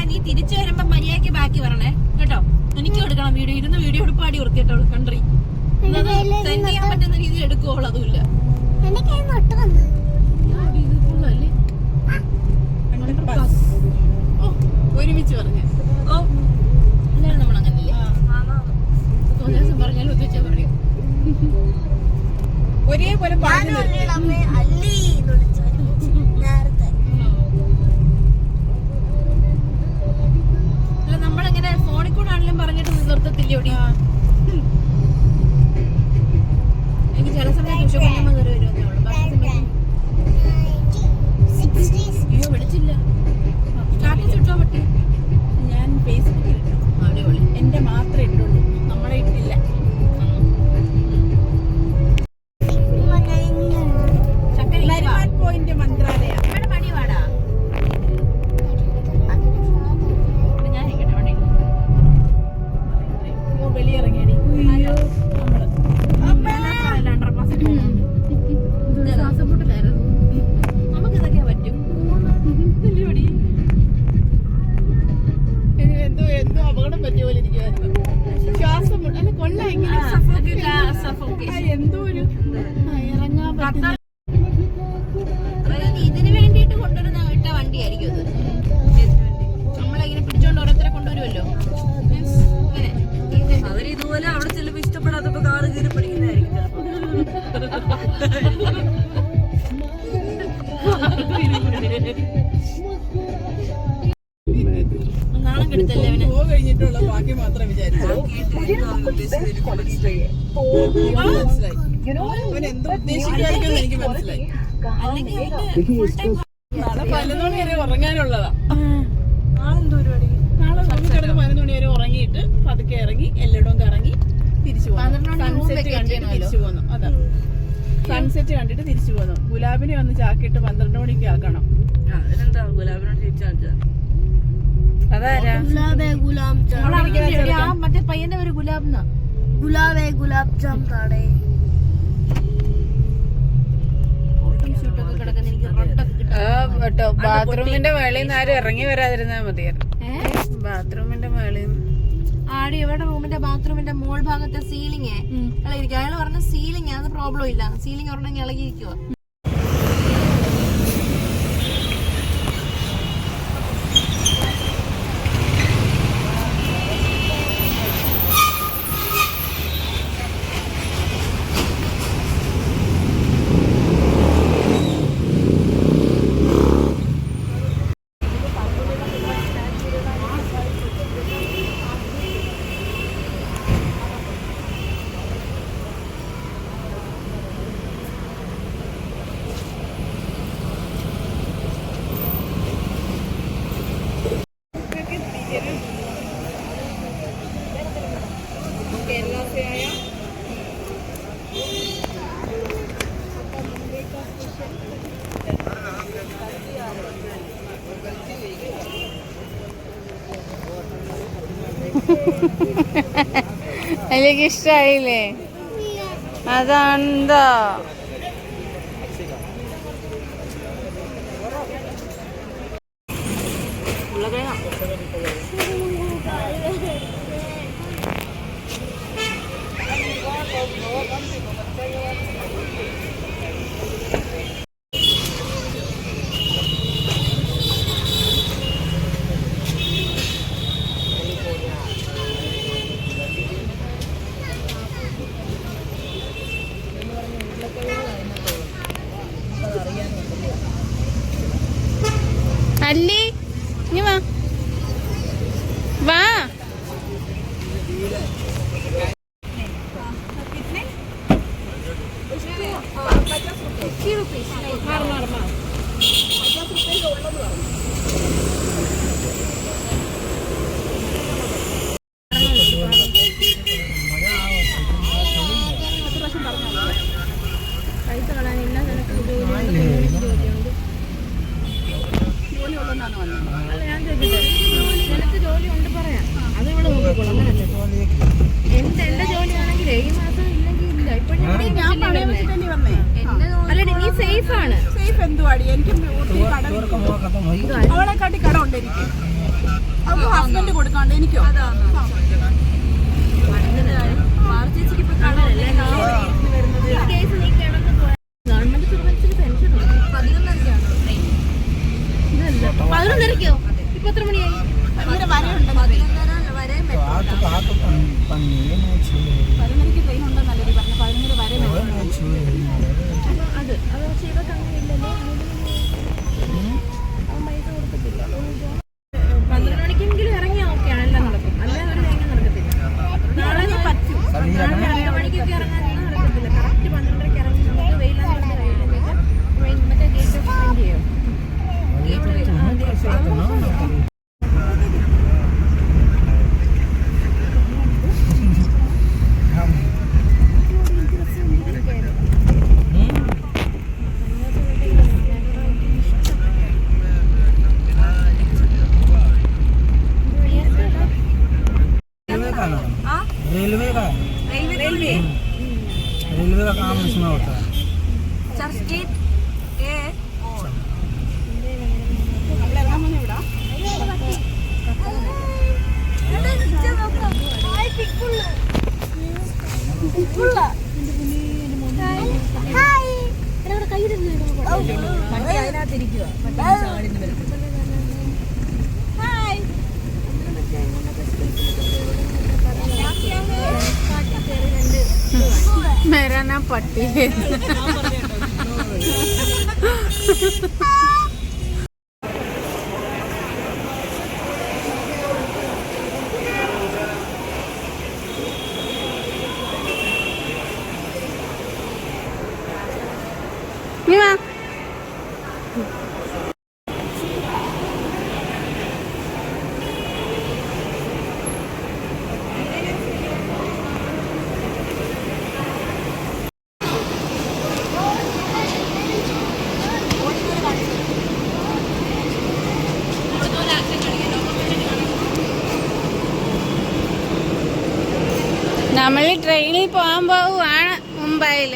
നീ തിരിച്ചു വരുമ്പോ മര്യാദക്ക് ബാക്കി പറഞ്ഞേ കേട്ടോ. എനിക്ക് എടുക്കണം വീഡിയോ, ഇരുന്ന് വീഡിയോ എടുപ്പാടി വൃത്തിയിട്ടോ കൺട്രി സെൻഡ് ചെയ്യാൻ പറ്റുന്ന രീതിയിൽ എടുക്കുവോളൂ. അതുമില്ല ഒരുമിച്ച് പറഞ്ഞ ഓ എല്ലാരും നമ്മളങ്ങനല്ലേ പറഞ്ഞാലും ഉദ്ദേശിച്ചാ പറയും ഒരേപോലെ അല്ല നമ്മളെങ്ങനെ ഫോണിൽ കൂടെ ആണെങ്കിലും പറഞ്ഞിട്ട് നിർത്തത്തില്ലോടി. എനിക്ക് ചില സമയത്ത് ഉഷകൊണ്ടുമ്പോ കയറി വരുമെന്നേ ഉള്ളൂ. വിളിച്ചില്ല സ്റ്റാറ്റസ് ഇട്ടോ പറ്റി. ഞാൻ ഫേസ്ബുക്കിൽ ഇട്ടു, അടിപൊളി. എന്റെ മാത്രമേ ഇട്ടുള്ളൂ, നമ്മളെ ഇട്ടില്ല. പോയിന്റ് മന്ത്രാലയ പണി വാടാ. ഞാൻ വെളിയിറങ്ങിയടി ശ്വാസമുട്ടിലായിരുന്നു. നമുക്ക് ഇതൊക്കെ പറ്റും. എന്തോ അപകടം പറ്റിയ പോലെ ഇരിക്കുവായിരുന്നു. ശ്വാസം കൊള്ളെങ്കിലും എന്തോ ഒരു ഇറങ്ങാൻ പറ്റുന്ന ഇതിന് വേണ്ടിട്ട് കൊണ്ടുവരുന്ന ഇട്ട വണ്ടിയായിരിക്കും അത്. നമ്മളിങ്ങനെ പിടിച്ചോണ്ട് ഓരോരുത്തരെ കൊണ്ടുവരുമല്ലോ. അവരിതുപോലെ അവിടെ ചിലപ്പോ ഇഷ്ടപ്പെടാത്തപ്പോ കാറ് കയറി പഠിക്കുന്നതായിരിക്കും. നാണം കെടുത്തല്ലേ അവന്. കഴിഞ്ഞിട്ടുള്ള ബാക്കി മാത്രം വിചാരിച്ചു. എന്തോ ഉദ്ദേശിക്കാതിരിക്കുമെന്ന് എനിക്ക് മനസ്സിലായി. നാളെ 11 മണി വരെ ഉറങ്ങാനുള്ളതാ. നാളെന്തോ പരിപാടി? നാളെ കിടന്ന് 11 മണി വരെ ഉറങ്ങിയിട്ട് പതുക്കെ ഇറങ്ങി എല്ലായിടവും കറങ്ങി തിരിച്ചു പോകുന്നു. സൺസെറ്റ് കണ്ടിട്ട് തിരിച്ചു പോന്നു. അതാ സൺസെറ്റ് കണ്ടിട്ട് തിരിച്ചു പോന്നു. ഗുലാബിനെ ഒന്ന് ചാക്കിട്ട് 12 മണിക്ക് ആക്കണം. അതിനെന്താ ഗുലാബിനോട് തിരിച്ചാ മറ്റേ പയ്യന്റെ ഒരു ഗുലാബ് ഗുലാബ് ജാം താടേ ബാത്റൂമിന്റെ മേളിൽ നിന്ന് ആരും ഇറങ്ങി വരാതിരുന്നാ മതിയായിരുന്നു. ബാത്റൂമിന്റെ മേളിൽ ആടി എവിടെ റൂമിന്റെ ബാത്റൂമിന്റെ മോൾ ഭാഗത്തെ സീലിംഗ് ഇളകിയിരിക്കും. അയാൾ പറഞ്ഞ സീലിംഗ് അത് പ്രോബ്ലം ഇല്ല, സീലിംഗ് ഒരെണ്ണം ഇളകിയിരിക്കുക. അതിലേക്ക് ഇഷ്ടായില്ലേ? അതാണെന്താ അല്ലി നീ വാ വാ. പൈസ കളയാനില്ല, നിനക്ക് ജോലിയുണ്ട്. അല്ല ഞാൻ ചോദിക്കട്ടെ, നിനക്ക് ജോലി ഉണ്ട് പറയാം, അത് ഇവിടെ നോക്കിക്കോളാം. അങ്ങനല്ലേ എന്റെ ജോലിയാണെങ്കിലേ ഈ മാസം ഇല്ലെങ്കിൽ ഇല്ല. ഇപ്പൊ അല്ലടി നീ സേഫ് ആണ്. സേഫ് എന്തുവാടി? എനിക്ക് അവളെക്കാട്ടി കട ഉണ്ട് എനിക്ക്. അവർക്ക് ഹസ്ബൻഡ് കൊടുക്കാണ്ട് എനിക്കോ? പതിനൊന്നരക്കോ? ഇപ്പൊ എത്ര മണിയായി? പതിനൊന്നരക്ക് ട്രെയിൻ ഉണ്ടെന്നല്ലേ പറഞ്ഞു. 11 വരെ വരും. അത് പക്ഷേ ഇതൊക്കെ അങ്ങനെ ഇല്ലല്ലോ. 12 മണിക്കെങ്കിലും ഇറങ്ങിയാൽ ഓക്കെയാണ്, എല്ലാം നടക്കും. അല്ലാതെ ഒരു തേങ്ങ നടക്കത്തില്ല. നാളെ 2 മണിക്കൊക്കെ ഇറങ്ങാൻ നടക്കത്തില്ല. കറക്റ്റ് 12:30 ഇറങ്ങി നമുക്ക് വെയിലാന്ന് മറ്റേ ഗേറ്റ് ഓഫ് സ്പെൻഡ് ചെയ്യും. रेलवे का काम इसमें होता है। मेरा नाम पट्टी है. നമ്മൾ ട്രെയിനിൽ പോകാൻ പോവുകയാണ് മുംബൈയിൽ.